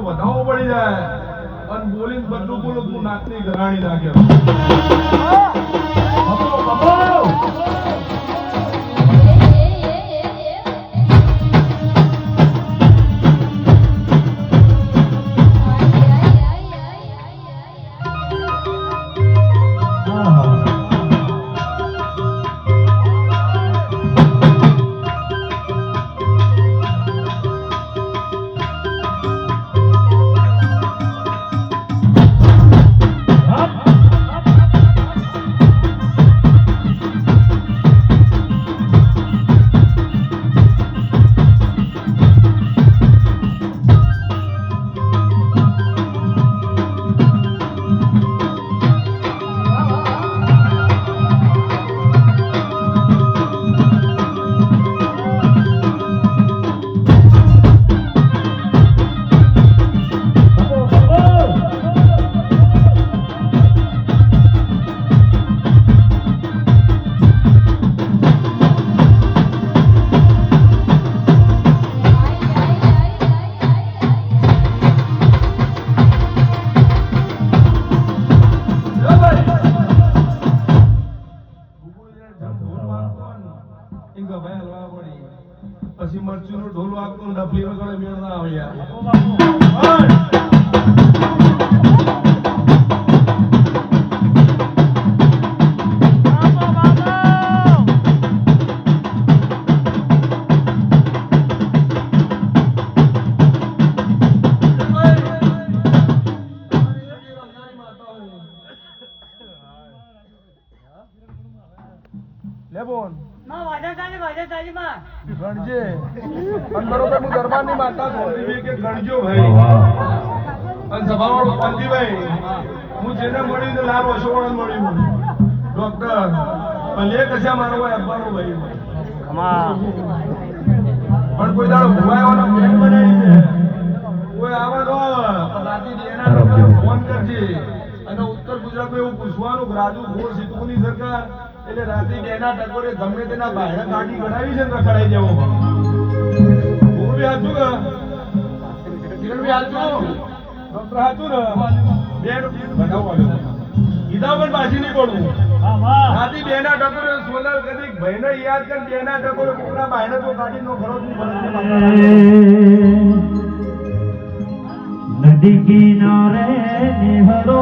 વધાવો પડી જાય અને બોલીને બધું બોલું તું નાકની ઘરાણી નાખ્યો પછી મરચું નું ઢોલ વાગતું ડફલી વગર મેળ ના આવ્યા લે બોન ગણજે અંદરોબે હું દરબારની માતા ધોળીવી કે ગણજો ભાઈ અને સભાવાળો પંજીભાઈ હું જેને મળીને લાલ ઓશોવાળા મળ્યું ડોક્ટર ભલે કશા મારો ભાઈ અબ્બાનો ભાઈ પણ કોઈ દાડો ભુવાવાનો પ્લેન બનાવી દે કોઈ આવા નો આવે રાતી એના ફોન કરજે અને ઉત્તર ગુજરાતમાં એવું પૂછવાનું રાજુ ઘોર સિદ્ધુની સરકાર એટલે રાત્રિ બેના ટકોરે ગમે તેના ભાઈને ગાડી કઢાવી છે ને રખડાઈ જવો હું બી હાચું કે કિરણ બી હાચું ડોક્ટર હાચું ને બે બનાવવાનું કીધા પણ પાછી નહીં પડવું રાત્રિ બેના ટકોરે સોલર કદી ભાઈને યાદ કર બેના ટકોરે કોકના ભાઈને તો ગાડી નો ખરો નદી કિનારે નિહરો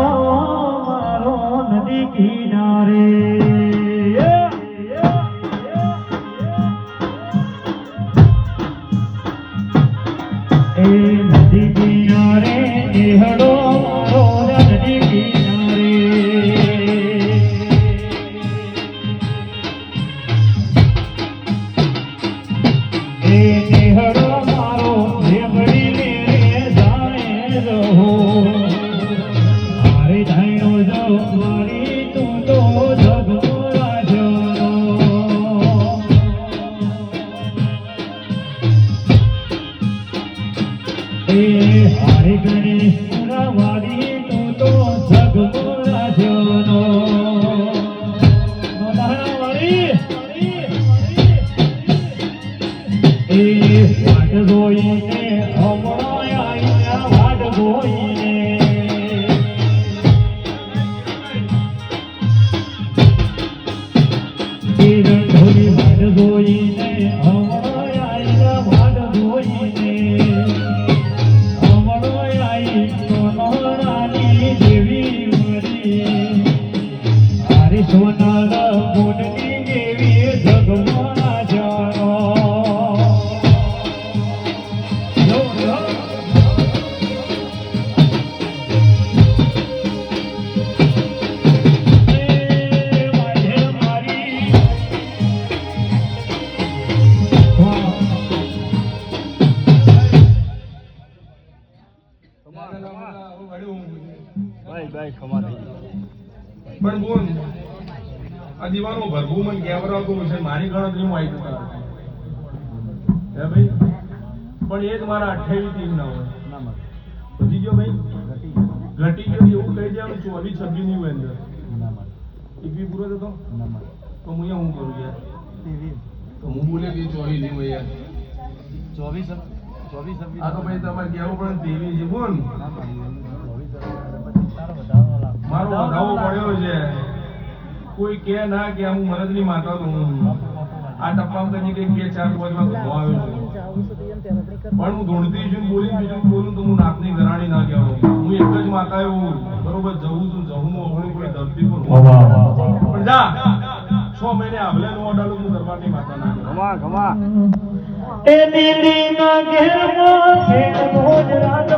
મારો નદી કિનારે નદી કિનારે નિહળો મારો નદી કિનારે નિહળો મારો રેમડી મેરે જાણે રહો મારે ધાયો જો મારી તું તો જગો રાજનો હરે ગણેશ પુરાવાડી તું તો જગમો રાજનો વાટ જોઈને હમણાં આયા વાટ જોઈને કિરણ ઢોલી વાટ જોઈને હમણાં આયા વાટ જોઈને પણ બોલ આ દીવાનો ભરભૂ મને કેવરાવતો છે મારી ગણતરીમાં આવી જતા હે ભાઈ પણ એ જ મારા 28 ટીમ ના હોય વધી ગયો ભાઈ ઘટી ગયો એવું કહી દેવાનું 24 26 ની હોય અંદર એક બી પૂરો થતો તો હું અહીંયા હું કરું યાર તો હું બોલે કે 24 ની હોય યાર 24 આ તો ભાઈ તમારે કહેવું પડે 23 છે બોલ મારો વધાવો પડ્યો છે કોઈ કે ના કે હું મરદની માતા તો હું આ ટપ્પામાં કદી કે 4-5 માં આવ્યો છું પણ હું ધોળતી છું બોલીને બીજું બોલું તો હું નાકની ગરાણી ના કહેવાય હું એક જ માતા એવું બરોબર જવું છું જવું કોઈ ધરતી પર પણ જા 6 મહિને આગલે નો અડાલો હું દરબારની માતા ના કહેવાય એ દીદી ના ઘેરમાં છે મોજ રાત